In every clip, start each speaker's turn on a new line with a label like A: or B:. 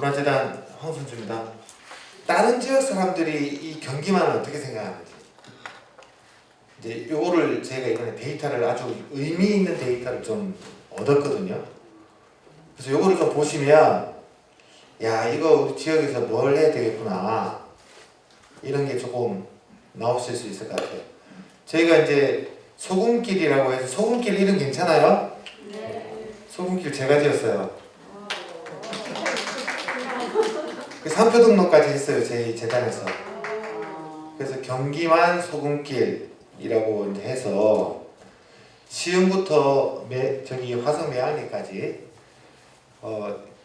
A: 문화재단 황순주입니다. 다른 지역 사람들이 이 경기만을 어떻게 생각하는지 이제 요거를 제가 이번에 데이터를 아주 의미 있는 데이터를 좀 얻었거든요. 그래서 요거를 좀 보시면 야 이거 우리 지역에서 뭘 해야 되겠구나 이런 게 조금 나오실 수 있을 것 같아요. 저희가 이제 소금길이라고 해서 소금길 이름 괜찮아요?
B: 네.
A: 소금길 제가 지었어요. 그 상표 등록까지 했어요 저희 재단에서. 그래서 경기만 소금길이라고 이제 해서 시흥부터 저기 화성 매안리까지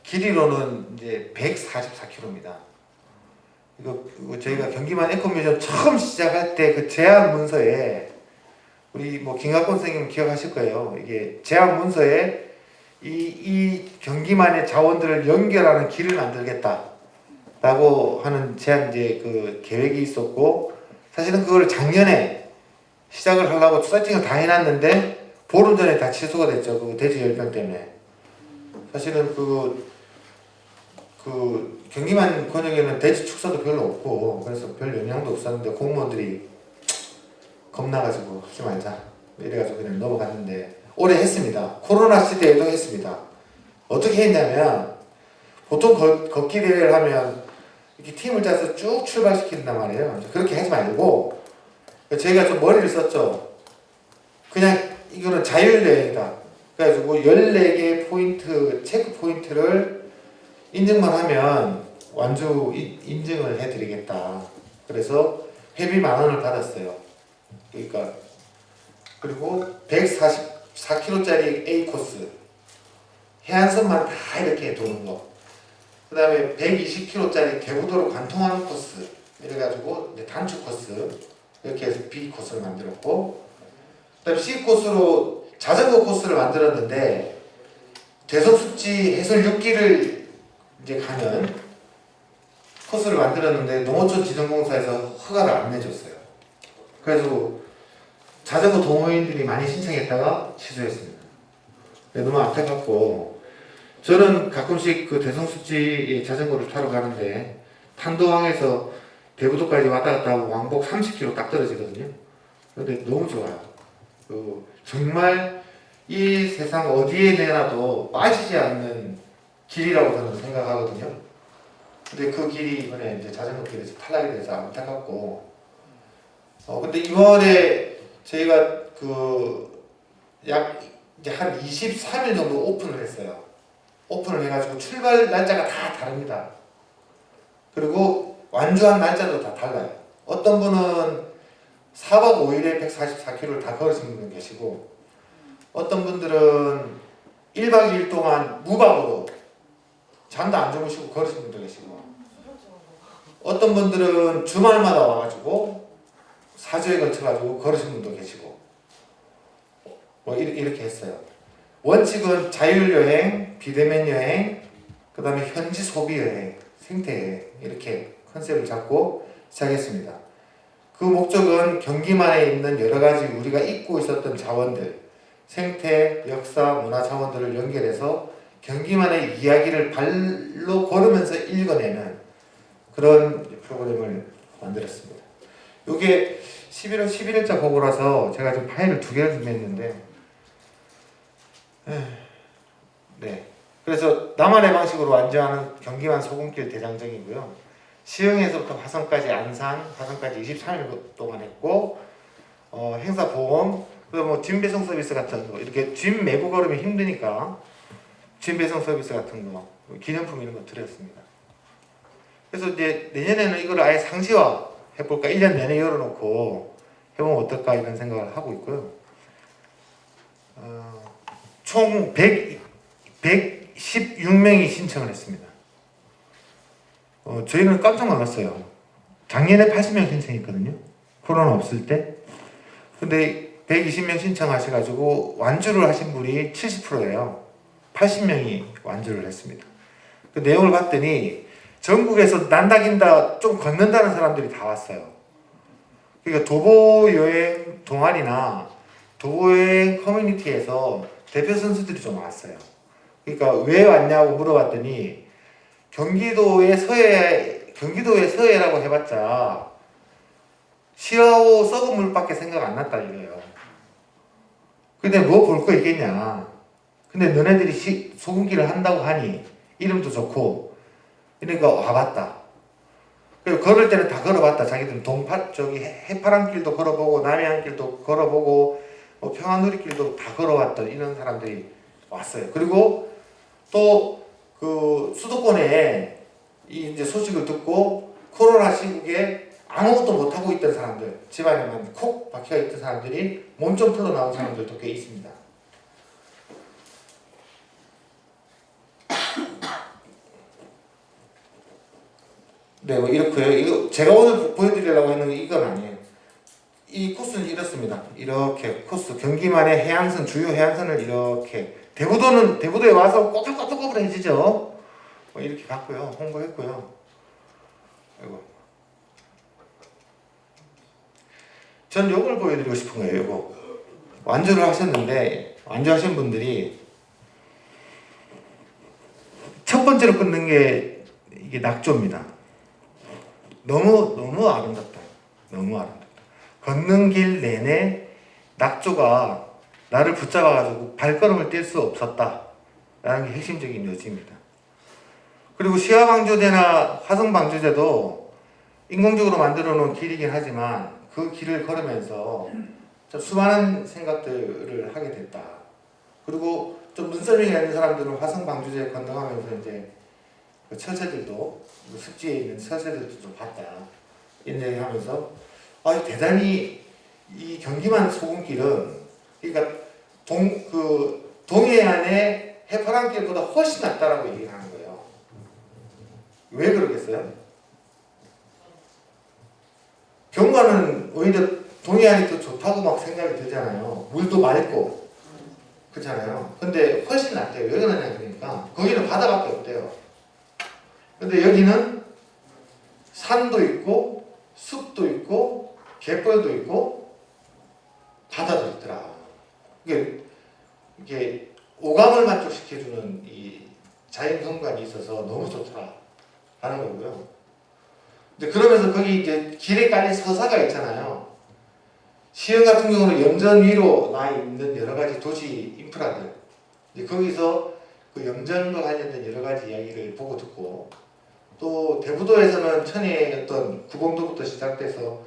A: 길이로는 이제 144km입니다. 이거 저희가 경기만 에코뮤지엄 처음 시작할 때 그 제안 문서에 우리 뭐 김학권 선생님 기억하실 거예요. 이게 제안 문서에 이 경기만의 자원들을 연결하는 길을 만들겠다라고 하는 제안 이제 그 계획이 있었고 사실은 그걸 작년에 시작을 하려고 세팅을 다 해놨는데 보름 전에 다 취소가 됐죠. 그 대지 열병 때문에. 사실은 그 경기만 권역에는 대지 축사도 별로 없고 그래서 별 영향도 없었는데 공무원들이 겁나가지고 하지 말자 이래가지고 그냥 넘어갔는데 올해 했습니다. 코로나 시대에도 했습니다. 어떻게 했냐면 보통 걷기 대회를 하면 이렇게 팀을 짜서 쭉 출발시킨단 말이에요. 그렇게 하지 말고 저희가 좀 머리를 썼죠. 그냥 이거는 자율여행이다. 그래가지고 14개 포인트 체크 포인트를 인증만 하면 완주 인증을 해드리겠다. 그래서 회비 10,000원을 받았어요. 그러니까 그리고 144km짜리 A 코스 해안선만 다 이렇게 도는 거. 그 다음에 120km짜리 대부도로 관통하는 코스 이래가지고 이제 단축 코스 이렇게 해서 B 코스를 만들었고, 그 다음에 C 코스로 자전거 코스를 만들었는데 대성숲지 해설 6기를 이제 가는 코스를 만들었는데 농어촌 지정공사에서 허가를 안 내줬어요. 그래서 자전거 동호인들이 많이 신청했다가 취소했습니다. 너무 안타깝고 저는 가끔씩 그 대성숲지 자전거를 타러 가는데 탄도항에서 대부도까지 왔다 갔다 하고 왕복 30km 딱 떨어지거든요. 근데 너무 좋아요. 정말 이 세상 어디에 내놔도 빠지지 않는 길이라고 저는 생각하거든요. 근데 그 길이 이번에 이제 자전거 길에서 탈락이 돼서 안타깝고, 근데 이번에 저희가 약 이제 한 23일 정도 오픈을 했어요. 오픈을 해가지고 출발 날짜가 다 다릅니다. 그리고 완주한 날짜도 다 달라요. 어떤 분은 4박 5일에 144km를 다 걸으신 분도 계시고, 어떤 분들은 1박 2일 동안 무박으로 잠도 안 주무시고 걸으신 분도 계시고, 어떤 분들은 주말마다 와가지고 4주에 걸쳐가지고 걸으신 분도 계시고, 뭐 이렇게 했어요. 원칙은 자율여행, 비대면 여행, 그 다음에 현지 소비 여행, 생태여행 이렇게 컨셉을 잡고 시작했습니다. 그 목적은 경기만에 있는 여러가지 우리가 잊고 있었던 자원들, 생태, 역사, 문화 자원들을 연결해서 경기만의 이야기를 발로 걸으면서 읽어내는 그런 프로그램을 만들었습니다. 이게 11월 11일자 보고라서 제가 지금 파일을 2개를 준비했는데, 네. 그래서 나만의 방식으로 완주하는 경기만 소금길 대장정이고요. 시흥에서부터 화성까지 안산, 화성까지 23일 동안 했고, 행사 보험, 그리고 뭐 짐 배송 서비스 같은 거, 이렇게 짐 메고 걸으면 힘드니까 짐 배송 서비스 같은 거, 기념품 이런 거 드렸습니다. 그래서 이제 내년에는 이걸 아예 상시화 해볼까, 1년 내내 열어놓고 해보면 어떨까 이런 생각을 하고 있고요. 총 116명이 신청을 했습니다. 저희는 깜짝 놀랐어요. 작년에 80명 신청했거든요. 코로나 없을 때. 근데 120명 신청하셔가지고 완주를 하신 분이 70%예요. 80명이 완주를 했습니다. 그 내용을 봤더니 전국에서 난다긴다 좀 걷는다는 사람들이 다 왔어요. 그러니까 도보여행 동아리나 도보여행 커뮤니티에서 대표 선수들이 좀 왔어요. 그러니까 왜 왔냐고 물어봤더니 경기도의 서해라고 해봤자 시하고 썩은 물밖에 생각 안 났다 이거예요. 근데 뭐 볼 거 있겠냐. 근데 너네들이 소금길을 한다고 하니 이름도 좋고 그러니까 와봤다. 그리고 걸을 때는 다 걸어봤다. 자기들은 해파랑길도 걸어보고 남해안길도 걸어보고 뭐 평안누리길도 다 걸어왔던 이런 사람들이 왔어요. 그리고 또 그 수도권에 이제 소식을 듣고 코로나 시국에 아무것도 못하고 있던 사람들, 집안에만 콕 박혀 있던 사람들이 몸 좀 풀러 나온 사람들도 꽤 있습니다. 네, 뭐 이렇고요. 이거 제가 오늘 보여드리려고 했는 이건 아니에요. 이 코스는 이렇습니다. 이렇게 코스 경기만의 해안선 주요 해안선을 이렇게 대부도에 와서 꼬불꼬불해지죠. 뭐 이렇게 갔고요. 홍보했고요. 아이고. 전 요걸 보여드리고 싶은 거예요. 요거 완주를 하셨는데 완주하신 분들이 첫 번째로 끊는 게 이게 낙조입니다. 너무 아름답다. 너무 아름답다. 걷는 길 내내 낙조가 나를 붙잡아가지고 발걸음을 뗄 수 없었다 라는 게 핵심적인 요지입니다. 그리고 시화방조제나 화성방조제도 인공적으로 만들어 놓은 길이긴 하지만 그 길을 걸으면서 좀 수많은 생각들을 하게 됐다. 그리고 좀 눈썰미가 있는 사람들은 화성방조제 건너가면서 이제 그 처제들도 습지에 있는 처제들도 좀 봤다 이런 얘기 하면서 대단히 이 경기만 소금길은 그러니까 동해안의 해파랑길보다 훨씬 낫다라고 얘기를 하는 거예요. 왜 그러겠어요? 경관은 오히려 동해안이 더 좋다고 막 생각이 들잖아요. 물도 맑고 그렇잖아요. 근데 훨씬 낫대요. 왜 그러냐 그러니까 거기는 바다밖에 없대요. 근데 여기는 산도 있고 숲도 있고 갯벌도 있고 바다도 있더라. 이게 오감을 만족시켜주는 이 자연 경관이 있어서 너무 좋더라 라는 거고요. 근데 그러면서 거기 이제 길에 깔린 서사가 있잖아요. 시흥 같은 경우는 염전 위로 나 있는 여러 가지 도시 인프라들, 이제 거기서 그 염전과 관련된 여러 가지 이야기를 보고 듣고, 또 대부도에서는 천혜의 어떤 구봉도부터 시작돼서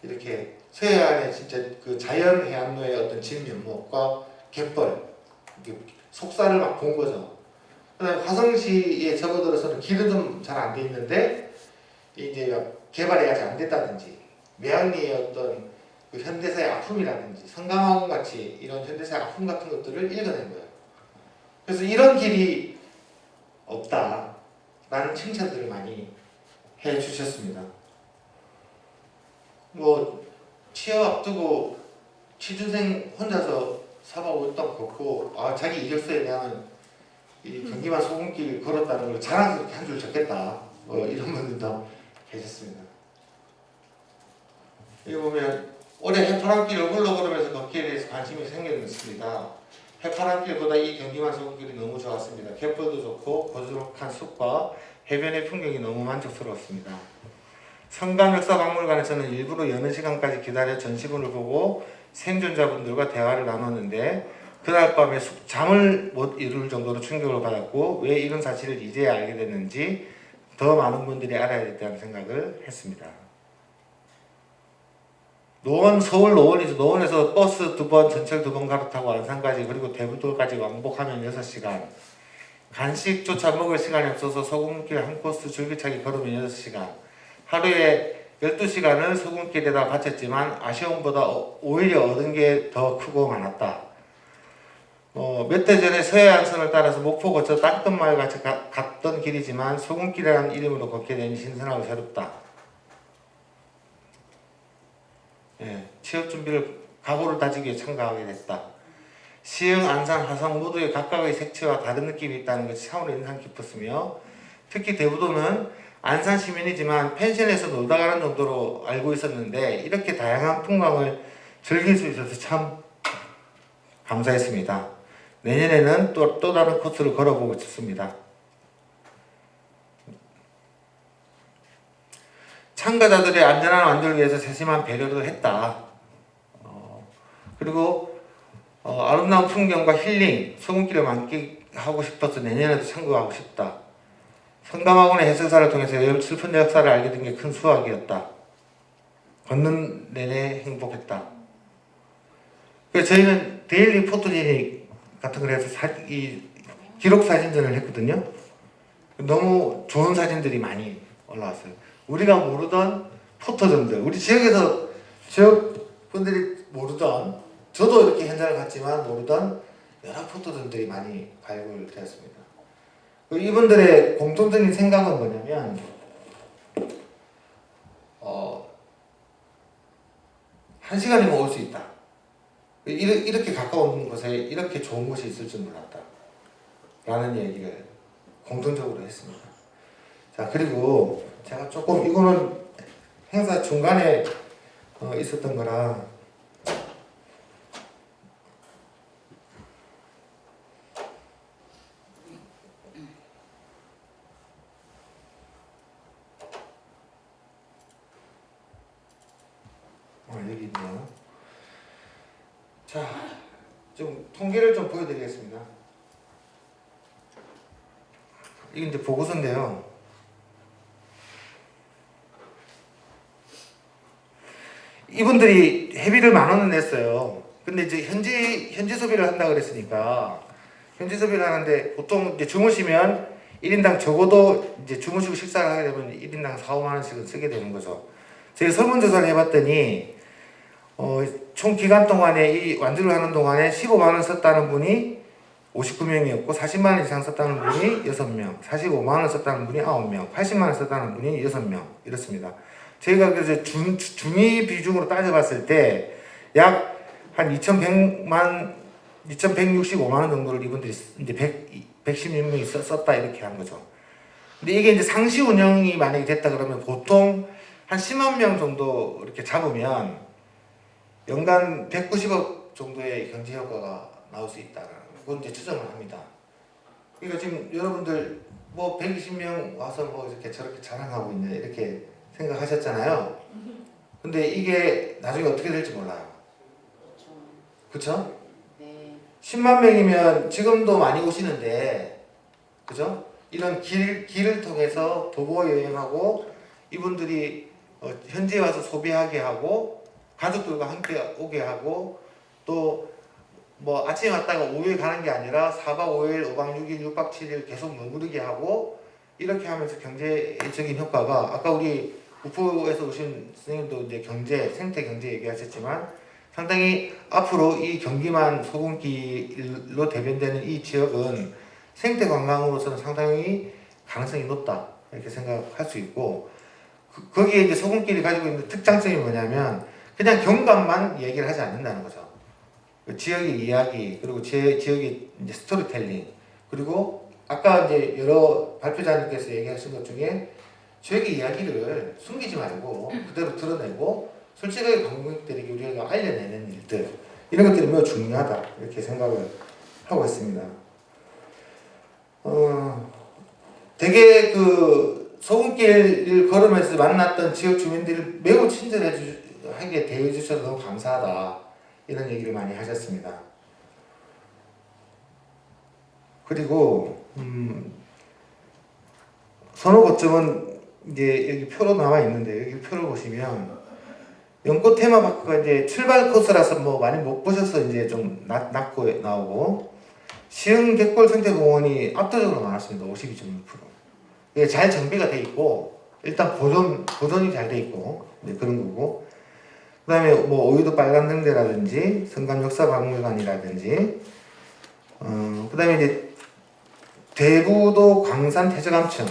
A: 이렇게 서해안의 진짜 그 자연 해안로의 어떤 진면목과 갯벌, 속사를 막 본 거죠. 그다음에 화성시에 접어들어서는 길은 좀 잘 안 돼 있는데 이제 개발이 아직 안 됐다든지 매양리의 어떤 그 현대사의 아픔이라든지 성강화원 같이 이런 현대사의 아픔 같은 것들을 읽어낸 거예요. 그래서 이런 길이 없다라는 칭찬들을 많이 해주셨습니다. 뭐 취업 앞두고 취준생 혼자서 4박 5일 동안 걷고 자기 이력서에 대한 이 경기만 소금길 걸었다는 걸 자랑스럽게 한 줄 적겠다 이런 분들도 계셨습니다. 여기 보면 올해 해파랑길을 훌러걸으면서 걷기에 대해서 관심이 생겼습니다. 해파랑길보다 이 경기만 소금길이 너무 좋았습니다. 갯벌도 좋고 고즈넉한 숲과 해변의 풍경이 너무 만족스러웠습니다. 성감역사박물관에서는 일부러 여는 시간까지 기다려 전시분을 보고 생존자분들과 대화를 나눴는데 그날 밤에 잠을 못 이룰 정도로 충격을 받았고 왜 이런 사실을 이제야 알게 됐는지 더 많은 분들이 알아야겠다는 생각을 했습니다. 서울 노원이죠. 노원에서 버스 2번, 전철 2번 갈아타고 안산까지 그리고 대부도까지 왕복하면 6시간. 간식조차 먹을 시간이 없어서 소금길 한 코스 줄기차게 걸으면 6시간. 하루에 12시간을 소금길에다 바쳤지만 아쉬움보다 오히려 얻은 게 더 크고 많았다. 몇 달 전에 서해안선을 따라서 목포 거쳐 땅끝마을 같이 갔던 길이지만 소금길이라는 이름으로 걷게 되니 신선하고 새롭다. 취업 준비를 각오를 다지기 위해 참가하게 됐다. 시흥, 안산, 화성 모두의 각각의 색채와 다른 느낌이 있다는 것이 참으로 인상 깊었으며 특히 대부도는 안산 시민이지만 펜션에서 놀다 가는 정도로 알고 있었는데 이렇게 다양한 풍광을 즐길 수 있어서 참 감사했습니다. 내년에는 또 다른 코스를 걸어보고 싶습니다. 참가자들의 안전한 완주를 위해서 세심한 배려도 했다. 그리고 아름다운 풍경과 힐링, 소금길을 만끽하고 싶어서 내년에도 참가하고 싶다. 성감학원의 해설사를 통해서 슬픈 역사를 알게 된 게 큰 수확이었다. 걷는 내내 행복했다. 그래서 저희는 데일리 포토제닉 같은 걸 해서 이 기록 사진전을 했거든요. 너무 좋은 사진들이 많이 올라왔어요. 우리가 모르던 포토전들, 우리 지역에서 지역 분들이 모르던, 저도 이렇게 현장을 갔지만 모르던 여러 포토전들이 많이 발굴되었습니다. 이분들의 공통적인 생각은 뭐냐면 한 시간이면 올 수 있다. 이렇게 가까운 곳에 이렇게 좋은 곳이 있을 줄 몰랐다. 라는 얘기를 공통적으로 했습니다. 자, 그리고 제가 조금 이거는 행사 중간에 있었던 거라 여기 있네요. 자, 좀 통계를 좀 보여드리겠습니다. 이게 이제 보고서인데요. 이분들이 회비를 10,000원을 냈어요. 근데 이제 현지 소비를 한다 그랬으니까 현지 소비를 하는데 보통 이제 주무시면 1인당 적어도 이제 주무시고 식사를 하게 되면 1인당 4-5만 원씩은 쓰게 되는 거죠. 제가 설문조사를 해봤더니 총 기간 동안에 이 완주를 하는 동안에 15만 원 썼다는 분이 59명이었고 40만 원 이상 썼다는 분이 6명, 45만 원 썼다는 분이 9명, 80만 원 썼다는 분이 6명 이렇습니다. 저희가 그래서 중위 비중으로 따져봤을 때 약 한 2,165만 원 정도를 이분들이 이제 116명이 썼다 이렇게 한 거죠. 근데 이게 이제 상시 운영이 만약에 됐다 그러면 보통 한 10만 명 정도 이렇게 잡으면 연간 190억 정도의 경제 효과가 나올 수 있다는 그건 이제 추정을 합니다. 그러니까 지금 여러분들 뭐 120명 와서 뭐 이렇게 저렇게 자랑하고 있네 이렇게 생각하셨잖아요. 근데 이게 나중에 어떻게 될지 몰라요. 그쵸?
B: 네.
A: 10만 명이면 지금도 많이 오시는데, 그죠? 이런 길을 통해서 도보 여행하고 이분들이 현지에 와서 소비하게 하고 가족들과 함께 오게 하고 또 뭐 아침에 왔다가 오후에 가는 게 아니라 4박 5일, 5박 6일, 6박 7일 계속 머무르게 하고 이렇게 하면서 경제적인 효과가 아까 우리 우프에서 오신 선생님도 이제 생태 경제 얘기하셨지만 상당히 앞으로 이 경기만 소금길로 대변되는 이 지역은 생태 관광으로서는 상당히 가능성이 높다 이렇게 생각할 수 있고 거기에 이제 소금길이 가지고 있는 특장점이 뭐냐면 그냥 경관만 얘기를 하지 않는다는 거죠. 그 지역의 이야기 그리고 지역의 이제 스토리텔링 그리고 아까 이제 여러 발표자님께서 얘기하신 것 중에 지역의 이야기를 숨기지 말고 그대로 드러내고 솔직하게 관광객들에게 우리가 알려내는 일들 이런 것들이 매우 중요하다 이렇게 생각을 하고 있습니다. 되게 그 소금길을 걸으면서 만났던 지역 주민들을 매우 친절하게 대해주셔서 너무 감사하다 이런 얘기를 많이 하셨습니다. 그리고 선호 거점은 이제 여기 표로 나와 있는데 여기 표를 보시면 연꽃 테마파크가 이제 출발 코스라서 뭐 많이 못 보셔서 이제 좀 낮고 나오고 시흥 갯골 생태공원이 압도적으로 많았습니다. 52.6%. 이게 잘 정비가 돼 있고 일단 보존이 잘 돼 있고 네, 그런 거고 그 다음에 뭐 오유도 빨간등대라든지 성감 역사박물관이라든지 그 다음에 이제 대부도 광산 태저감층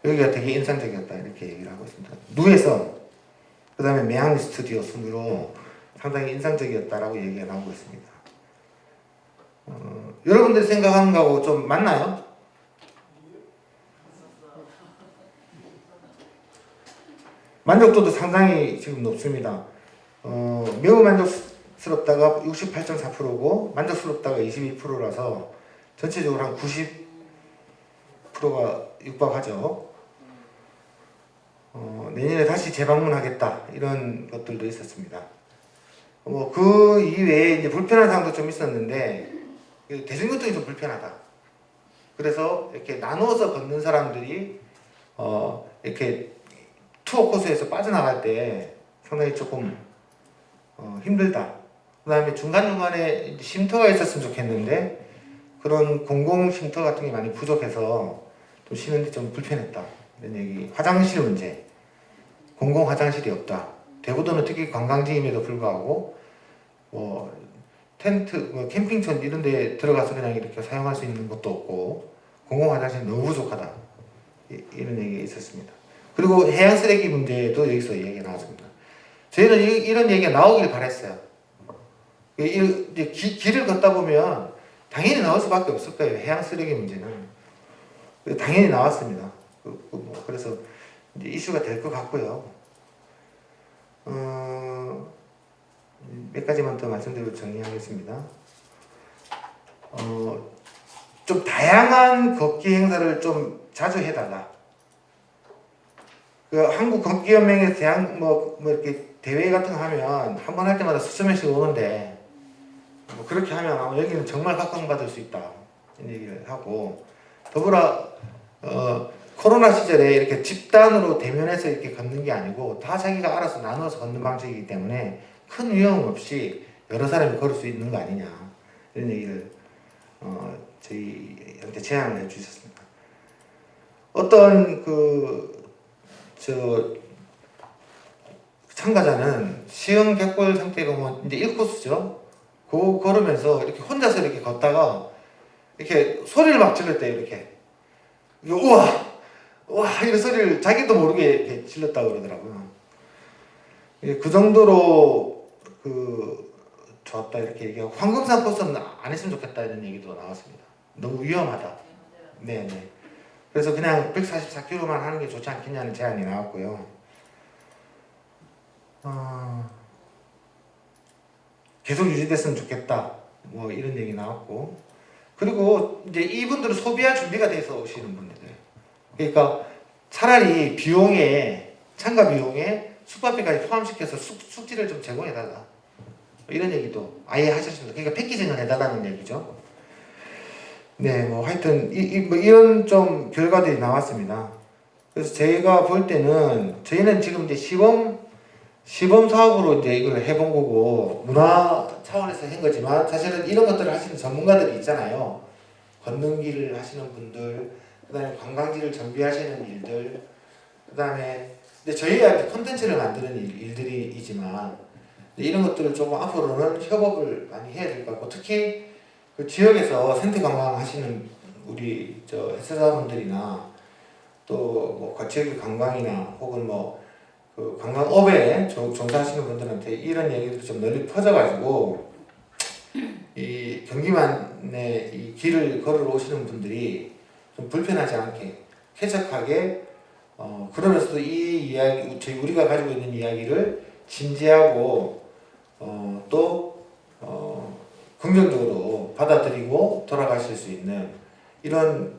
A: 여기가 되게 인상적이었다 이렇게 얘기를 하고 있습니다. 누에선 그 다음에 매항리 스튜디오 순으로 상당히 인상적이었다라고 얘기가 나오고 있습니다. 여러분들이 생각하는 거하고 좀 맞나요? 만족도도 상당히 지금 높습니다. 매우 만족스럽다가 68.4%고 만족스럽다가 22%라서 전체적으로 한 90%가 육박하죠. 내년에 다시 재방문하겠다 이런 것들도 있었습니다. 그 이외에 이제 불편한 사항도 좀 있었는데 대중교통이 좀 불편하다. 그래서 이렇게 나누어서 걷는 사람들이 이렇게 투어 코스에서 빠져나갈 때 상당히 조금 힘들다. 그 다음에 중간중간에 쉼터가 있었으면 좋겠는데 그런 공공 쉼터 같은 게 많이 부족해서 좀 쉬는데 좀 불편했다. 이런 얘기. 화장실 문제. 공공 화장실이 없다. 대구도는 특히 관광지임에도 불구하고 텐트, 캠핑촌 이런 데 들어가서 그냥 이렇게 사용할 수 있는 것도 없고 공공 화장실이 너무 부족하다. 이런 얘기가 있었습니다. 그리고 해양 쓰레기 문제도 여기서 얘기가 나왔습니다. 저희는 이런 얘기가 나오길 바랬어요. 길을 걷다 보면 당연히 나올 수밖에 없을 거예요. 해양 쓰레기 문제는. 당연히 나왔습니다. 그래서 이제 이슈가 될 것 같고요. 몇 가지만 더 말씀드리고 정리하겠습니다. 좀 다양한 걷기 행사를 좀 자주 해달라. 한국 걷기연맹에서 이렇게 대회 같은 거 하면 한 번 할 때마다 수천 명씩 오는데 그렇게 하면 아마 여기는 정말 각광받을 수 있다 이런 얘기를 하고 더불어 코로나 시절에 이렇게 집단으로 대면해서 이렇게 걷는 게 아니고 다 자기가 알아서 나눠서 걷는 방식이기 때문에 큰 위험 없이 여러 사람이 걸을 수 있는 거 아니냐 이런 얘기를 저희한테 제안을 해주셨습니다. 어떤 참가자는 시흥 갯골 생태공원 이제 1코스죠. 걸으면서 이렇게 혼자서 이렇게 걷다가 이렇게 소리를 막 질렀 때 이렇게 우와 이런 소리를 자기도 모르게 이렇게 질렀다고 그러더라고요. 그 정도로 좋았다 이렇게 얘기하고 황금산 코스는 안 했으면 좋겠다 이런 얘기도 나왔습니다. 너무 위험하다. 네네. 그래서 그냥 144km만 하는 게 좋지 않겠냐는 제안이 나왔고요. 계속 유지됐으면 좋겠다. 이런 얘기 나왔고. 그리고 이제 이분들은 소비할 준비가 돼서 오시는 분들. 그러니까 차라리 참가 비용에 숙박비까지 포함시켜서 숙지를 좀 제공해달라. 이런 얘기도 아예 하셨습니다. 그러니까 패키지는 해달라는 얘기죠. 네, 하여튼 이런 좀 결과들이 나왔습니다. 그래서 제가 볼 때는 저희는 지금 이제 시범 사업으로 이제 이걸 해본 거고 문화 차원에서 한 거지만 사실은 이런 것들을 하시는 전문가들이 있잖아요. 걷는 길을 하시는 분들, 그다음에 관광지를 정비하시는 일들, 그다음에 근데 저희가 콘텐츠를 만드는 일들이지만 이런 것들을 조금 앞으로는 협업을 많이 해야 될 것 같고 특히 그 지역에서 생태 관광 하시는 우리 회사분들이나 또 지역의 관광이나 혹은 그 관광업에 종사하시는 분들한테 이런 얘기들이 좀 널리 퍼져가지고 이 경기만의 이 길을 걸어 오시는 분들이 좀 불편하지 않게 쾌적하게 그러면서도 이 이야기 우리가 가지고 있는 이야기를 진지하고 또 긍정적으로 받아들이고 돌아가실 수 있는 이런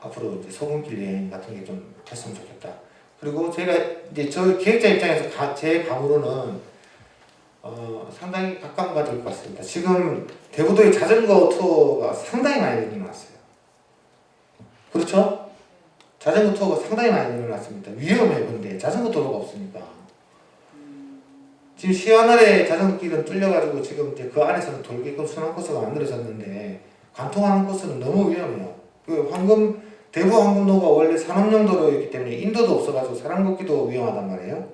A: 앞으로 이제 소금길 여행 같은 게 좀 했으면 좋겠다. 그리고 저희가 이제 저 기획자 입장에서 제 감으로는 상당히 각광받을 것 같습니다. 지금 대구도의 자전거 투어가 상당히 많이 늘어났어요. 그렇죠? 자전거 투어가 상당히 많이 늘어났습니다. 위험해요. 근데 자전거 도로가 없으니까. 지금 시하늘의 자전거 길은 뚫려가지고 지금 이제 그 안에서는 돌게끔 순환 코스가 만들어졌는데 관통하는 코스는 너무 위험해요. 대구 황금도가 원래 산업용 도로였기 때문에 인도도 없어가지고 사람 걷기도 위험하단 말이에요.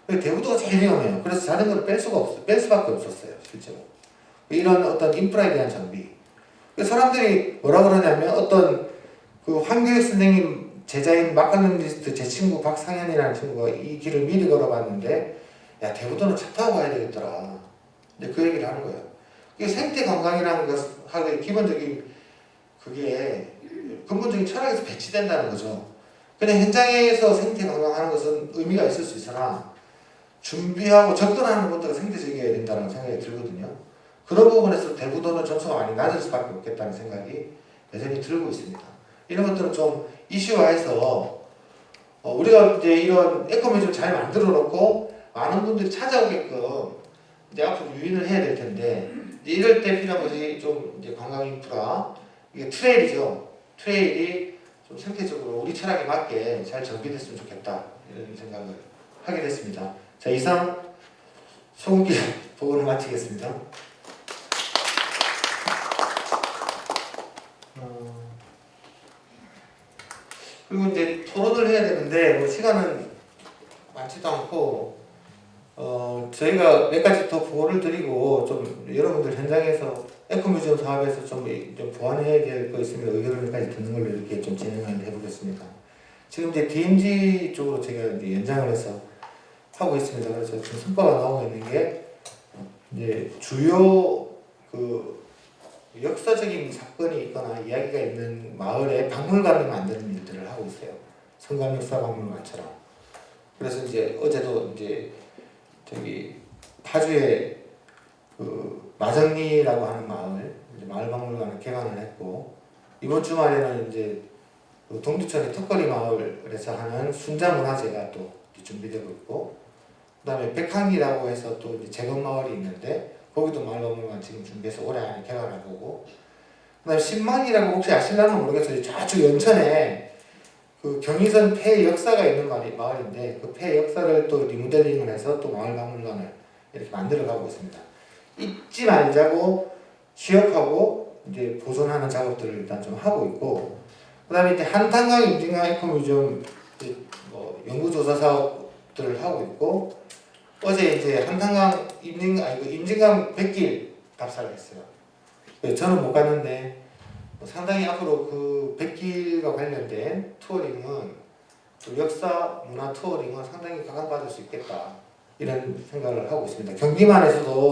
A: 대구도가 제일 위험해요. 그래서 자전거를 뺄 수밖에 없었어요, 실제로. 이런 어떤 인프라에 대한 정비. 사람들이 뭐라 그러냐면 어떤 그 황교익 선생님 제자인 마카로니스트 제 친구 박상현이라는 친구가 이 길을 미리 걸어봤는데 야 대구도는 차 타고 가야 되겠더라. 근데 그 얘기를 하는 거예요. 이게 생태 관광이라는 것하고 기본적인 그게 근본적인 철학에서 배치된다는 거죠. 그냥 현장에서 생태 관광하는 것은 의미가 있을 수 있으나 준비하고 접근하는 것들은 생태적이어야 된다는 생각이 들거든요. 그런 부분에서 대구도는 점수가 많이 낮을 수밖에 없겠다는 생각이 여전히 들고 있습니다. 이런 것들은 좀 이슈화해서 우리가 이제 이런 에코뮤지엄 잘 만들어 놓고 많은 분들이 찾아오게끔 이제 앞으로 유인을 해야 될 텐데 이제 이럴 때 필요한 것이 좀 이제 관광 인프라 이게 트레일이죠. 트레일이 좀 생태적으로 우리 철학에 맞게 잘 정비됐으면 좋겠다 이런 생각을 하게 됐습니다. 자, 이상 소금길 보고를 마치겠습니다. 그리고 이제 토론을 해야 되는데 뭐 시간은 많지도 않고 저희가 몇 가지 더 보고를 드리고 좀 여러분들 현장에서 에코뮤지엄 사업에서 좀 보완해야 될 거 있으면 의견을 몇 가지 듣는 걸로 이렇게 좀 진행을 해보겠습니다. 지금 이제 DMZ 쪽으로 제가 이제 연장을 해서 하고 있습니다. 그래서 지금 성과가 나오고 있는 게 이제 주요 그 역사적인 사건이 있거나 이야기가 있는 마을에 박물관을 만드는 일들을 하고 있어요. 성감역사박물관처럼. 그래서 이제 어제도 이제 저기 파주에 그 마정리라고 하는 마을 박물관을 개관을 했고 이번 주말에는 이제 그 동두천의 턱걸이 마을에서 하는 순자문화제가 또 준비되고 있고 그다음에 백항리라고 해서 또 이제 제건 마을이 있는데 거기도 마을박물관 지금 준비해서 올해 안에 개관할 거고 그다음에 신만이라고 혹시 아실라는 모르겠어요. 저쪽 연천에 그 경의선 폐 역사가 있는 마을인데 그 폐 역사를 또 리모델링을 해서 또 마을박물관을 이렇게 만들어가고 있습니다. 잊지 말자고 기억하고 이제 보존하는 작업들을 일단 좀 하고 있고 그다음에 이제 한탄강 임진강 에코뮤지엄 뭐 연구조사 사업들을 하고 있고 어제 이제 한탄강 임진강 백길 답사를 했어요. 저는 못 갔는데 상당히 앞으로 그 백길과 관련된 투어링은 또 역사 문화 투어링은 상당히 각광받을 수 있겠다 이런 생각을 하고 있습니다. 경기만에서도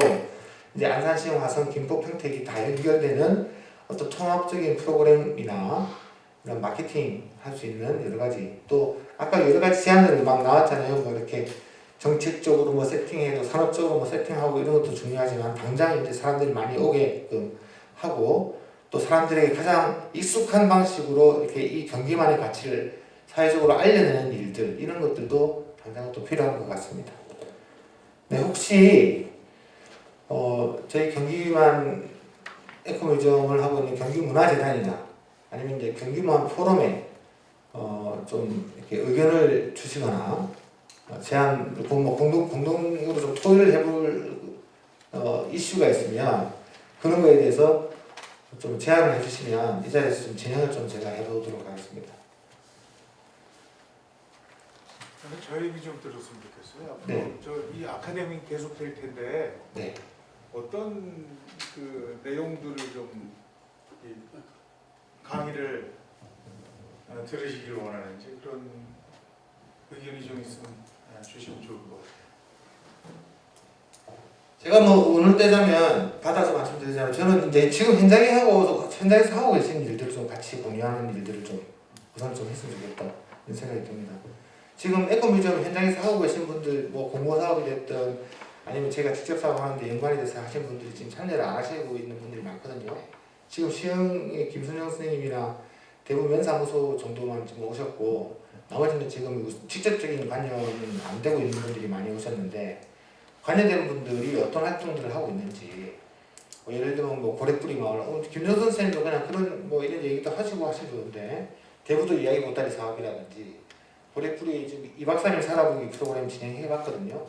A: 이제 안산, 시흥, 화성, 김포, 평택이 다 연결되는 어떤 통합적인 프로그램이나 이런 마케팅 할 수 있는 여러 가지 또 아까 여러 가지 제안들이 막 나왔잖아요. 뭐 이렇게 정책적으로 뭐 세팅해도 산업적으로 뭐 세팅하고 이런 것도 중요하지만 당장 이제 사람들이 많이 오게끔 하고 또 사람들에게 가장 익숙한 방식으로 이렇게 이 경기만의 가치를 사회적으로 알려내는 일들 이런 것들도 당장 또 필요한 것 같습니다. 네, 혹시 저희 경기만 에코뮤지엄을 하고 있는 경기문화재단이나 아니면 이제 경기문 포럼에 좀 이렇게 의견을 주시거나 제안 뭐 공동으로 좀 토의를 해볼 이슈가 있으면 그런 거에 대해서 좀 제안을 해주시면 이 자리에서 좀 진행을 좀 제가 해보도록 하겠습니다.
B: 저희 얘기 좀 들었으면 좋겠어요.
A: 네.
B: 이 아카데미 계속 될 텐데
A: 네.
B: 어떤 그 내용들을 좀 강의를 들으시길 원하는지 그런 의견이 좀 있으면 주시면 좋을 것 같아요.
A: 제가 뭐 오늘 때자면 받아서 말씀드리자면 저는 이제 지금 현장에서 하고 계신 일들을 좀 같이 공유하는 일들을 좀 우선 좀 했으면 좋겠다 이런 생각이 듭니다. 지금 에코뮤지엄 현장에서 하고 계신 분들 뭐 공모 사업이 됐든 아니면 제가 직접 사업하는데 연관이 돼서 하신 분들이 지금 참여를 안 하시고 있는 분들이 많거든요. 지금 시흥의 김순영 선생님이나 대구 면사무소 정도만 지금 오셨고 나머지는 지금 직접적인 관여는 안 되고 있는 분들이 많이 오셨는데 관여되는 분들이 어떤 활동들을 하고 있는지 뭐 예를 들면 뭐 고래뿌리 마을 김정선 선생님도 그냥 그런 뭐 이런 얘기도 하시고 하시던데 대부도 이야기 보따리 사업이라든지 고래뿌리 지금 2박 3일 살아보기 프로그램 진행해봤거든요.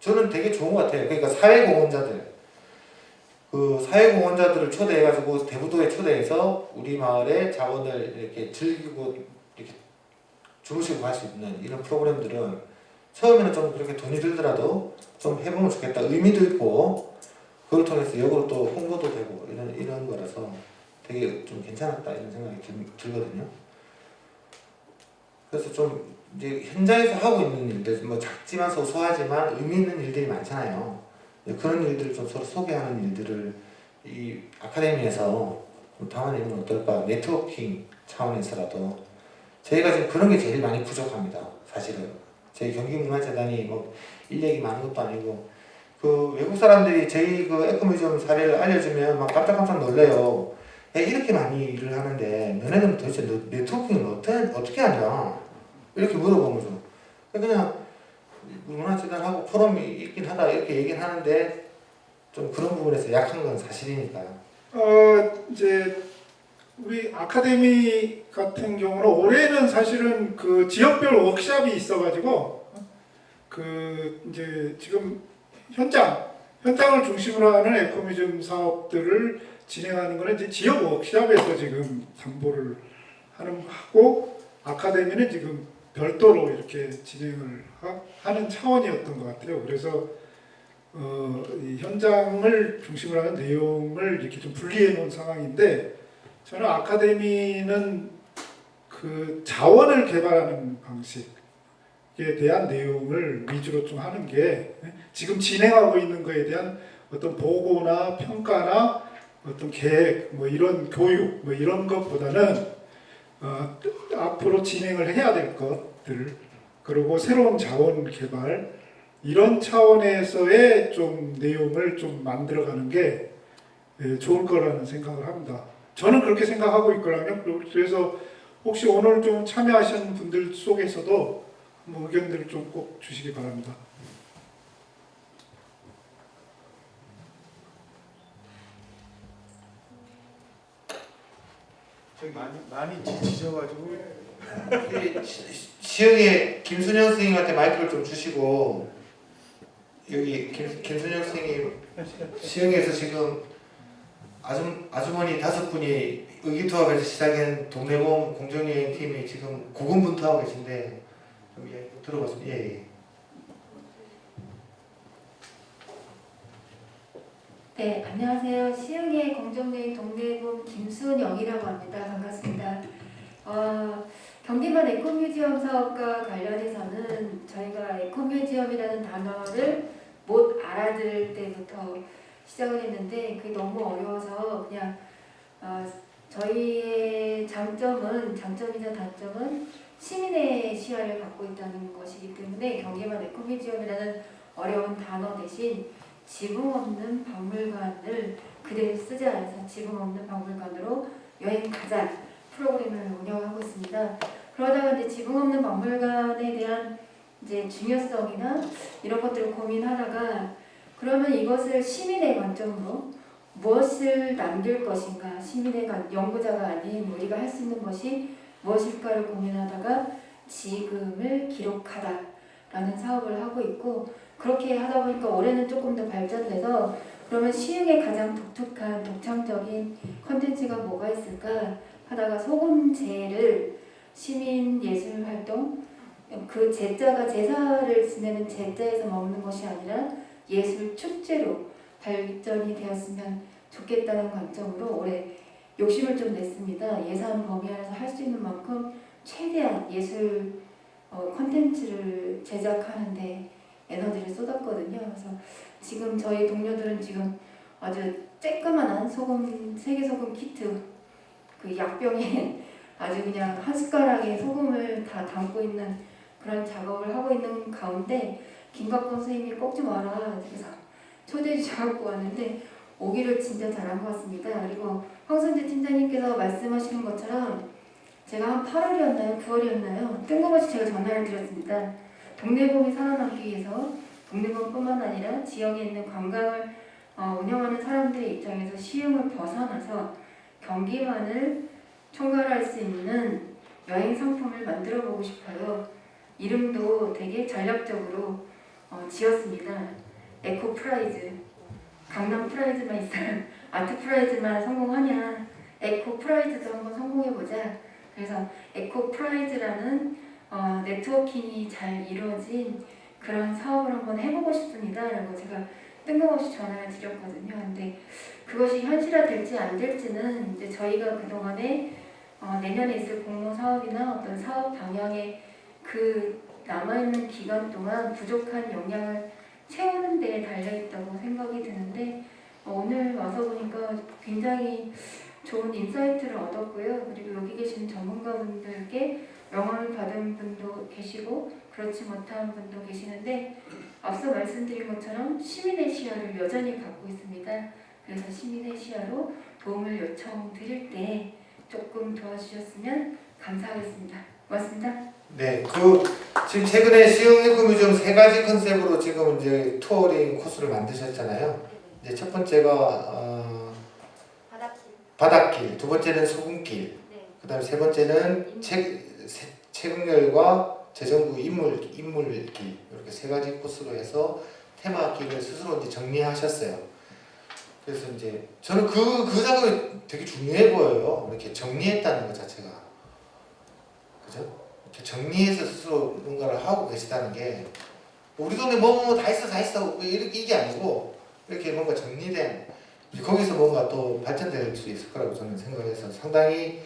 A: 저는 되게 좋은 것 같아요. 그러니까 사회공헌자들을 초대해가지고 대부도에 초대해서 우리 마을의 자원을 이렇게 즐기고 이렇게 주무시고 갈 수 있는 이런 프로그램들은 처음에는 좀 그렇게 돈이 들더라도 좀 해보면 좋겠다 의미도 있고 그걸 통해서 역으로 또 홍보도 되고 이런 거라서 되게 좀 괜찮았다 이런 생각이 들거든요. 그래서 좀 이제 현장에서 하고 있는 일들 뭐 작지만 소소하지만 의미 있는 일들이 많잖아요. 그런 일들을 좀 서로 소개하는 일들을 이 아카데미에서 좀 담아내면 어떨까 네트워킹 차원에서라도 저희가 지금 그런 게 제일 많이 부족합니다. 사실은 저희 경기문화재단이 뭐 인력이 많은 것도 아니고 그 외국 사람들이 저희 그 에코뮤지엄 사례를 알려주면 막 깜짝깜짝 놀래요. 야, 이렇게 많이 일을 하는데 너네는 도대체 네트워킹을 어떻게 하냐? 이렇게 물어본 거죠. 그냥 문화재단하고 포럼이 있긴 하다 이렇게 얘기는 하는데 좀 그런 부분에서 약한 건 사실이니까요.
C: 이제 우리 아카데미 같은 경우는 올해는 사실은 그 지역별 워크숍이 있어가지고 그 이제 지금 현장을 중심으로 하는 에코뮤지엄 사업들을 진행하는 거는 이제 지역 워크숍에서 지금 담보를 하고 아카데미는 지금 별도로 이렇게 진행을 하는 차원이었던 것 같아요. 그래서 이 현장을 중심으로 하는 내용을 이렇게 좀 분리해 놓은 상황인데 저는 아카데미는 그 자원을 개발하는 방식에 대한 내용을 위주로 좀 하는 게 지금 진행하고 있는 거에 대한 어떤 보고나 평가나 어떤 계획 뭐 이런 교육 뭐 이런 것보다는 앞으로 진행을 해야 될 것들 그리고 새로운 자원 개발 이런 차원에서의 좀 내용을 좀 만들어가는 게 좋을 거라는 생각을 합니다. 저는 그렇게 생각하고 있거든요. 그래서 혹시 오늘 좀 참여하시는 분들 속에서도 뭐 의견들을 좀 꼭 주시기 바랍니다.
B: 저기 많이 지치셔가지고
A: 시흥에 김순영 선생님한테 마이크를 좀 주시고 여기 김순영 선생님 시흥에서 지금 아주머니 5분이 의기투합해서 시작한 동네봄 공정여행팀이 지금 고군분투하고 계신데 좀 들어봤습니다. 예.
D: 네, 안녕하세요. 시흥의 공정여행 동네봄 김순영이라고 합니다. 반갑습니다. 경기만 에코뮤지엄 사업과 관련해서는 저희가 에코뮤지엄이라는 단어를 못 알아들 때부터 시작을 했는데 그게 너무 어려워서 그냥 저희의 장점이자 단점은 시민의 시야를 갖고 있다는 것이기 때문에 경기만 에코뮤지엄이라는 어려운 단어 대신 지붕 없는 박물관을 그대로 쓰지 않아서 지붕 없는 박물관으로 여행 가자 프로그램을 운영하고 있습니다. 그러다가 이제 지붕 없는 박물관에 대한 이제 중요성이나 이런 것들을 고민하다가 그러면 이것을 시민의 관점으로 무엇을 남길 것인가, 시민의 연구자가 아닌 우리가 할 수 있는 것이 무엇일까를 고민하다가 지금을 기록하다라는 사업을 하고 있고 그렇게 하다 보니까 올해는 조금 더 발전돼서 그러면 시흥의 가장 독특한 독창적인 컨텐츠가 뭐가 있을까 하다가 소금제를 시민 예술 활동 그 제자가 제사를 지내는 제자에서 먹는 것이 아니라 예술 축제로 발전이 되었으면 좋겠다는 관점으로 올해 욕심을 좀 냈습니다. 예산 범위 안에서 할 수 있는 만큼 최대한 예술 콘텐츠를 제작하는데 에너지를 쏟았거든요. 그래서 지금 저희 동료들은 지금 아주 쬐끄만한 소금, 세계소금 키트 그 약병에 아주 그냥 한 숟가락에 소금을 다 담고 있는 그런 작업을 하고 있는 가운데 김갑봉 선생님이 꼭 좀 와라 그래서 초대해 주셔서 왔는데 오기를 진짜 잘한 것 같습니다. 그리고 황선재 팀장님께서 말씀하시는 것처럼 제가 한 8월이었나요? 9월이었나요? 뜬금없이 제가 전화를 드렸습니다. 동네봄이 살아남기 위해서 동네봄뿐만 아니라 지역에 있는 관광을 운영하는 사람들의 입장에서 시흥을 벗어나서 경기만을 총괄할 수 있는 여행 상품을 만들어 보고 싶어요. 이름도 되게 전략적으로 지었습니다. 에코 프라이즈. 강남 프라이즈만 있어요. 아트 프라이즈만 성공하냐. 에코 프라이즈도 한번 성공해보자. 그래서 에코 프라이즈라는 네트워킹이 잘 이루어진 그런 사업을 한번 해보고 싶습니다. 라고 제가 뜬금없이 전화를 드렸거든요. 근데 그것이 현실화될지 안 될지는 이제 저희가 그동안에 내년에 있을 공모 사업이나 어떤 사업 방향에 그 남아있는 기간 동안 부족한 역량을 채우는 데에 달려있다고 생각이 드는데 오늘 와서 보니까 굉장히 좋은 인사이트를 얻었고요. 그리고 여기 계신 전문가분들께 명함을 받은 분도 계시고 그렇지 못한 분도 계시는데 앞서 말씀드린 것처럼 시민의 시야를 여전히 갖고 있습니다. 그래서 시민의 시야로 도움을 요청드릴 때 조금 도와주셨으면 감사하겠습니다. 고맙습니다.
A: 네, 지금 최근에 시흥 에코뮤지엄 3가지 컨셉으로 지금 이제 투어링 코스를 만드셨잖아요. 이제 첫 번째가 바닷길, 두 번째는 소금길, 그다음에 세 번째는 채금열과 재정부 인물길 이렇게 3가지 코스로 해서 테마길을 스스로 이제 정리하셨어요. 그래서 이제 저는 그 작업이 되게 중요해 보여요. 이렇게 정리했다는 것 자체가, 그죠? 이렇게 정리해서 스스로 뭔가를 하고 계시다는 게 우리 동네 뭐 다 있어 뭐 이게 아니고 이렇게 뭔가 정리된 거기서 뭔가 또 발전될 수 있을 거라고 저는 생각해서 상당히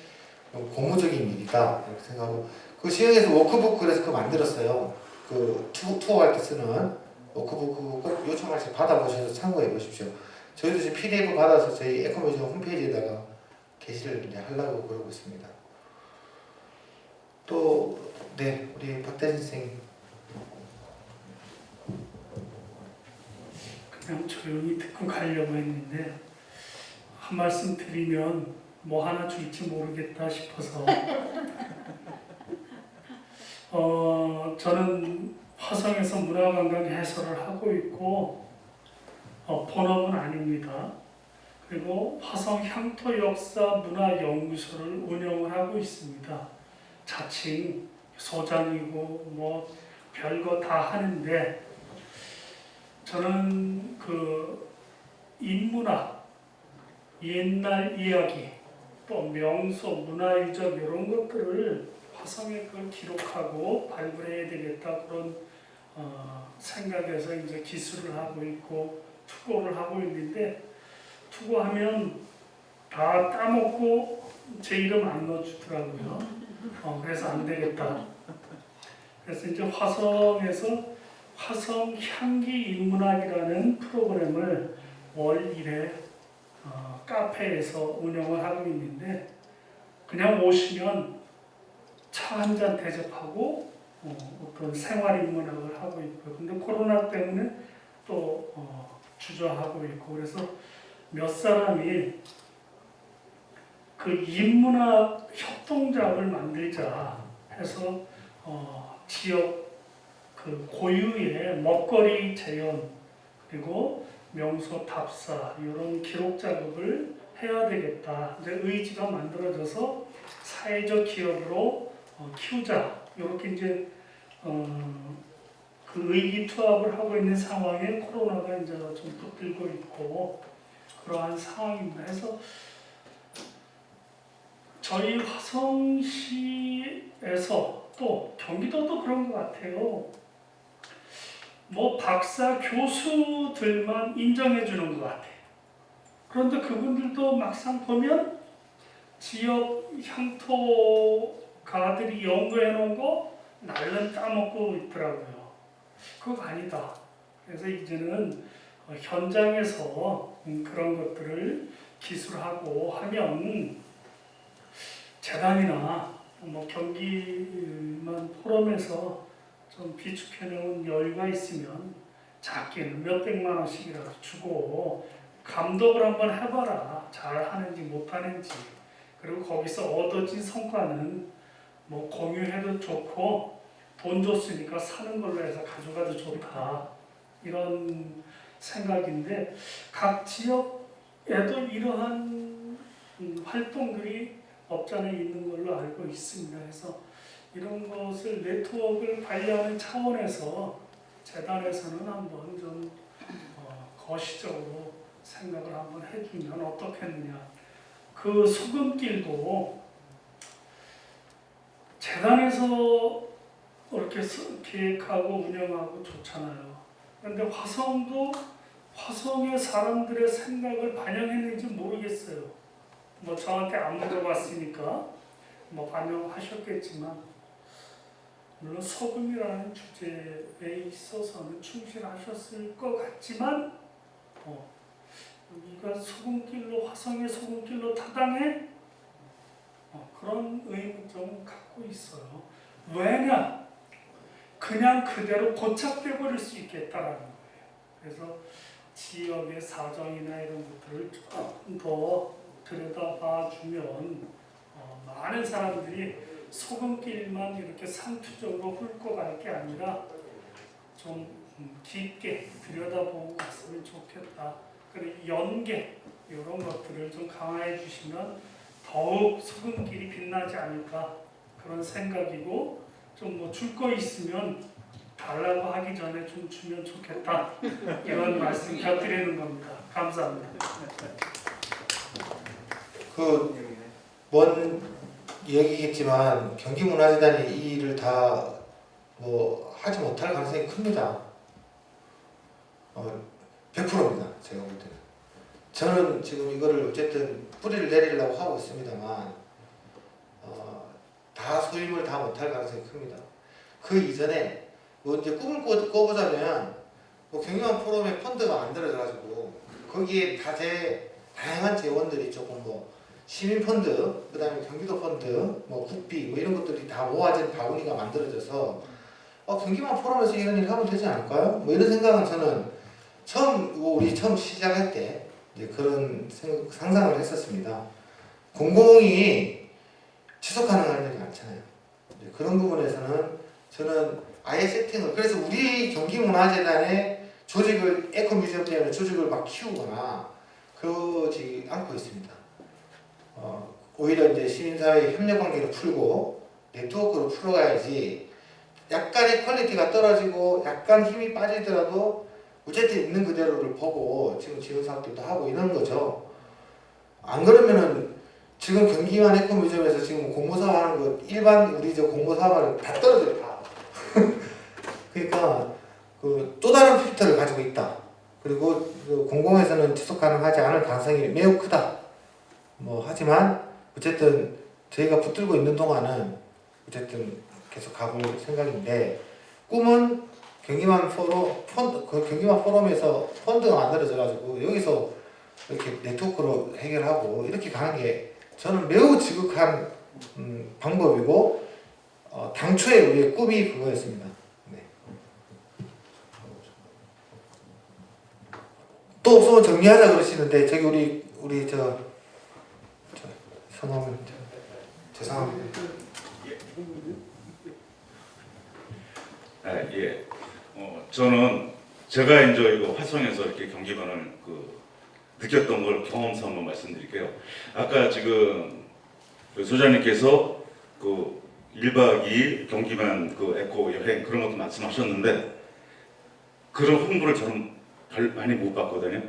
A: 고무적인 일이다 이렇게 생각하고 그 시흥에서 워크북 그래서 그거 만들었어요. 그 투어할 때 쓰는 워크북 꼭 요청할 때 받아보셔서 참고해 보십시오. 저희도 지금 PDF 받아서 저희 에코뮤지엄 홈페이지에다가 게시를 이제 하려고 그러고 있습니다. 또 네, 우리 박대진 선생님.
E: 그냥 조용히 듣고 가려고 했는데 한 말씀 드리면 뭐 하나 줄지 모르겠다 싶어서 저는 화성에서 문화관광 해설을 하고 있고 본업은 아닙니다. 그리고 화성 향토 역사 문화연구소를 운영을 하고 있습니다. 자칭 소장이고 뭐 별거 다 하는데 저는 그 인문학, 옛날 이야기, 또 명소, 문화유적 이런 것들을 화성에 그걸 기록하고 발굴해야 되겠다 그런 생각에서 이제 기술을 하고 있고 투고를 하고 있는데 투고하면 다 따먹고 제 이름 안 넣어주더라고요. 그래서 안 되겠다. 그래서 이제 화성에서 화성 향기 인문학이라는 프로그램을 월 1회 카페에서 운영을 하고 있는데 그냥 오시면 차 한 잔 대접하고 어떤 생활 인문학을 하고 있고요. 근데 코로나 때문에 또 주저하고 있고 그래서 몇 사람이 그 인문학 협동작을 만들자 해서 지역 그 고유의 먹거리 재현 그리고 명소 답사 이런 기록 작업을 해야 되겠다. 이제 의지가 만들어져서 사회적 기업으로 키우자 이렇게 이제 그 의기투합을 하고 있는 상황에 코로나가 이제 좀 붙들고 있고 그러한 상황입니다. 그래서 저희 화성시에서 또 경기도도 그런 것 같아요. 뭐 박사 교수들만 인정해 주는 것 같아요. 그런데 그분들도 막상 보면 지역 향토가들이 연구해 놓은 거 날름 따먹고 있더라고요. 그거 아니다. 그래서 이제는 현장에서 그런 것들을 기술하고 하면 재단이나 뭐 경기만 포럼에서 좀 비축해놓은 여유가 있으면 작게는 몇백만 원씩이라도 주고 감독을 한번 해봐라. 잘하는지 못하는지. 그리고 거기서 얻어진 성과는 뭐 공유해도 좋고 돈 줬으니까 사는 걸로 해서 가져가도 좋다. 이런 생각인데 각 지역에도 이러한 활동들이 없잖아 있는 걸로 알고 있습니다. 그래서 이런 것을 네트워크를 관리하는 차원에서 재단에서는 한번 좀 거시적으로 생각을 한번 해주면 어떻겠느냐. 그 소금길도 재단에서 이렇게 기획하고 운영하고 좋잖아요. 그런데 화성도 화성의 사람들의 생각을 반영했는지 모르겠어요. 뭐 저한테 안 물어봤으니까 뭐 반영하셨겠지만 물론 소금이라는 주제에 있어서는 충실하셨을 것 같지만 여기가 소금길로 화성의 소금길로 타당해? 그런 의문점을 갖고 있어요. 왜냐? 그냥 그대로 고착돼 버릴 수 있겠다라는 거예요. 그래서 지역의 사정이나 이런 것들을 조금 더 들여다봐 주면 많은 사람들이 소금길만 이렇게 상투적으로 훑고 갈 게 아니라 좀 깊게 들여다보고 갔으면 좋겠다. 그리고 연계 이런 것들을 좀 강화해 주시면 더욱 소금길이 빛나지 않을까 그런 생각이고, 좀 뭐 줄 거 있으면 달라고 하기 전에 좀 주면 좋겠다 이런 말씀 곁드리는 겁니다. 감사합니다.
A: 뭔 얘기겠지만 경기문화재단이 이 일을 다 뭐 하지 못할 가능성이 큽니다. 100%입니다. 제가 볼 때는. 저는 지금 이거를 어쨌든 뿌리를 내리려고 하고 있습니다만 다 소임을 다 못할 가능성이 큽니다. 그 이전에 뭐 이제 꿈을 꿔보자면 뭐 경영한 포럼에 펀드가 만들어져가지고 거기에 다양한 재원들이 조금 뭐 시민 펀드, 그다음에 경기도 펀드, 뭐 국비 뭐 이런 것들이 다 모아진 바구니가 만들어져서 경기만 포럼에서 이런 일 하면 되지 않을까요? 뭐 이런 생각은 저는 우리 처음 시작할 때 이제 그런 상상을 했었습니다. 공공이 지속 가능한 일이 많잖아요. 그런 부분에서는 저는 아예 세팅을, 그래서 우리 경기문화재단의 조직을 에코뮤지엄 조직을 막 키우거나 그러지 않고 있습니다. 오히려 이제 시민사회 협력 관계를 풀고 네트워크로 풀어가야지, 약간의 퀄리티가 떨어지고 약간 힘이 빠지더라도 어쨌든 있는 그대로를 보고 지금 지원 사업들도 하고 이런 거죠. 안 그러면은 지금 경기만 에코뮤지엄에서 지금 공모사업 하는 거 일반 우리 저 공모사업을 다 떨어져요. 다. 그러니까 또 다른 필터를 가지고 있다. 그리고 공공에서는 지속 가능하지 않을 가능성이 매우 크다. 뭐 하지만 어쨌든 저희가 붙들고 있는 동안은 어쨌든 계속 가볼 생각인데, 꿈은 경기만 포럼에서 펀드가 만들어져 가지고 여기서 이렇게 네트워크로 해결하고 이렇게 가는 게 저는 매우 지극한 방법이고 당초에 우리의 꿈이 그거였습니다. 네. 또 없으면 정리하자 그러시는데 저기 우리 저 성함을 죄송합니다.
F: 예. 저는 제가 이제 이거 화성에서 이렇게 경기만을 느꼈던 걸 경험상 한번 말씀드릴게요. 아까 지금 소장님께서 1박 2일 경기만 에코 여행 그런 것도 말씀하셨는데, 그런 홍보를 저는 많이 못 봤거든요.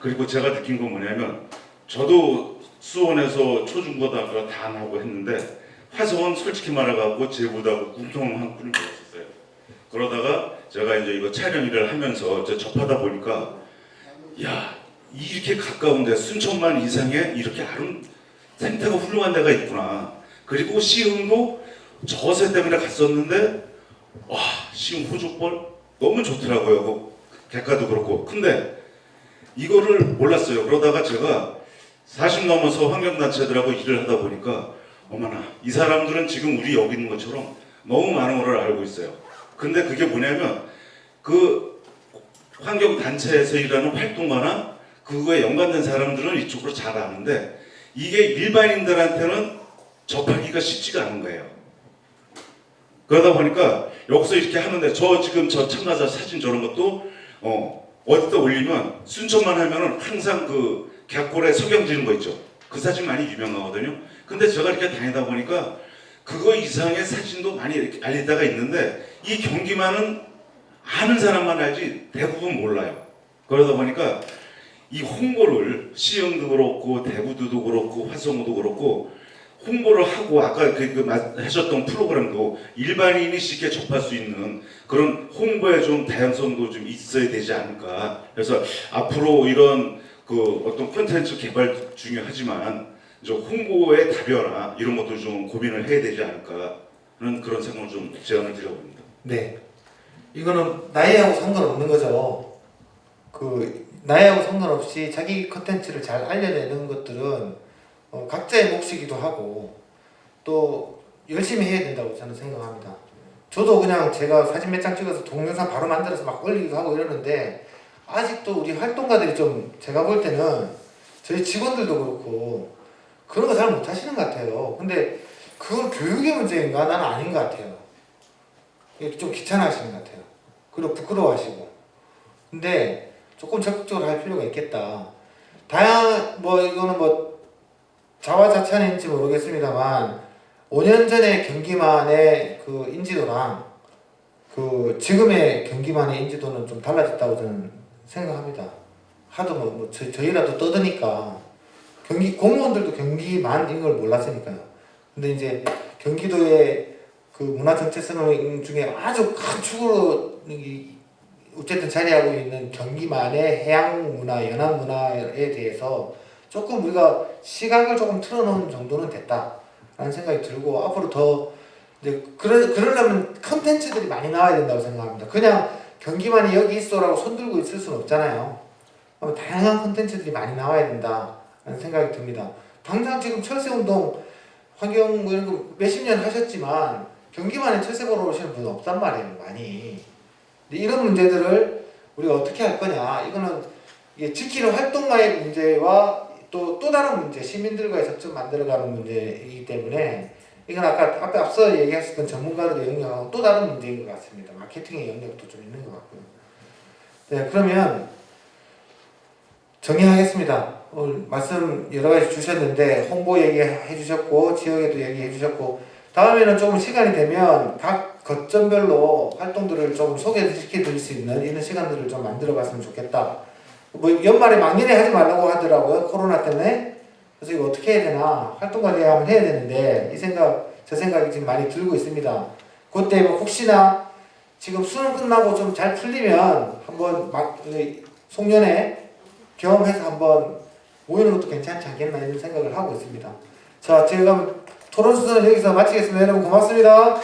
F: 그리고 제가 느낀 건 뭐냐면, 저도 수원에서 초중고등학교 다 나오고 했는데 화성은 솔직히 말해갖고 제보다고 궁통한 꾼이 없었어요. 그러다가 제가 이제 이거 촬영 일을 하면서 접하다 보니까, 야, 이렇게 가까운데 순천만 이상에 이렇게 생태가 훌륭한 데가 있구나. 그리고 시흥도 저세 때문에 갔었는데, 와, 시흥 호족벌 너무 좋더라고요. 객가도 그렇고. 근데 이거를 몰랐어요. 그러다가 제가 40 넘어서 환경단체들하고 일을 하다 보니까, 어머나, 이 사람들은 지금 우리 여기 있는 것처럼 너무 많은 걸 알고 있어요. 근데 그게 뭐냐면, 환경단체에서 일하는 활동가나 그거에 연관된 사람들은 이쪽으로 잘 아는데, 이게 일반인들한테는 접하기가 쉽지가 않은 거예요. 그러다 보니까 여기서 이렇게 하는데, 지금 참가자 사진 저런 것도 어디다 올리면 순천만 하면은 항상 객골에 석양 지는 거 있죠. 그 사진 많이 유명하거든요. 근데 제가 이렇게 다니다 보니까 그거 이상의 사진도 많이 이렇게 알릴 때가 있는데, 이 경기만은 아는 사람만 알지 대부분 몰라요. 그러다 보니까 이 홍보를 시흥도 그렇고 대구도 그렇고 화성도 그렇고 홍보를 하고, 아까 하셨던 프로그램도 일반인이 쉽게 접할 수 있는 그런 홍보에 좀 다양성도 좀 있어야 되지 않을까. 그래서 앞으로 이런 어떤 콘텐츠 개발 중요하지만 홍보의 다변화 이런 것도 좀 고민을 해야 되지 않을까는 그런 생각을 좀 제안을 드려봅니다.
A: 네, 이거는 나이하고 상관없는 거죠. 나이하고 상관없이 자기 콘텐츠를 잘 알려내는 것들은 각자의 몫이기도 하고 또 열심히 해야 된다고 저는 생각합니다. 저도 그냥 제가 사진 몇 장 찍어서 동영상 바로 만들어서 막 올리기도 하고 이러는데, 아직도 우리 활동가들이 좀, 제가 볼 때는 저희 직원들도 그렇고 그런 거 잘 못하시는 것 같아요. 근데 그건 교육의 문제인가? 나는 아닌 것 같아요. 이게 좀 귀찮아하시는 것 같아요. 그리고 부끄러워하시고. 근데 조금 적극적으로 할 필요가 있겠다. 다양한 뭐 이거는 뭐 자화자찬인지 모르겠습니다만 5년 전에 경기만의 그 인지도랑 그 지금의 경기만의 인지도는 좀 달라졌다고 저는 생각합니다. 하도 저희라도 떠드니까 경기 공무원들도 경기만인 걸 몰랐으니까요. 근데 이제 경기도의 그 문화 정체성 중에 아주 큰 축으로 어쨌든 자리하고 있는 경기만의 해양 문화, 연안 문화에 대해서 조금 우리가 시각을 조금 틀어놓은 정도는 됐다라는 생각이 들고 앞으로 더 이제 그러려면 컨텐츠들이 많이 나와야 된다고 생각합니다. 그냥 경기만이 여기 있어라고 손들고 있을 수는 없잖아요. 다양한 컨텐츠들이 많이 나와야 된다라는 생각이 듭니다. 당장 지금 철새운동 환경 뭐 이런 거 몇십 년 하셨지만 경기만에 철새 보러 오시는 분은 없단 말이에요, 많이. 근데 이런 문제들을 우리가 어떻게 할 거냐? 이거는 이게 지키는 활동가의 문제와 또 다른 문제, 시민들과의 접점 만들어가는 문제이기 때문에 이건 아까 앞서 얘기하셨던 전문가들의 영역하고 또 다른 문제인 것 같습니다. 마케팅의 영역도 좀 있는 것 같고요. 네, 그러면 정리하겠습니다. 오늘 말씀 여러 가지 주셨는데 홍보 얘기해 주셨고 지역에도 얘기해 주셨고 다음에는 조금 시간이 되면 각 거점별로 활동들을 조금 소개시켜 드릴 수 있는 이런 시간들을 좀 만들어 봤으면 좋겠다. 뭐 연말에 막년에 하지 말라고 하더라고요. 코로나 때문에. 그래서 이거 어떻게 해야 되나 활동가 대회하면 해야 되는데 저 생각이 지금 많이 들고 있습니다. 그때 뭐 혹시나 지금 수능 끝나고 좀 잘 풀리면 한번 송년회 경험해서 한번 모이는 것도 괜찮지 않겠나 이런 생각을 하고 있습니다. 자, 제가 토론 수준을 여기서 마치겠습니다. 여러분 고맙습니다.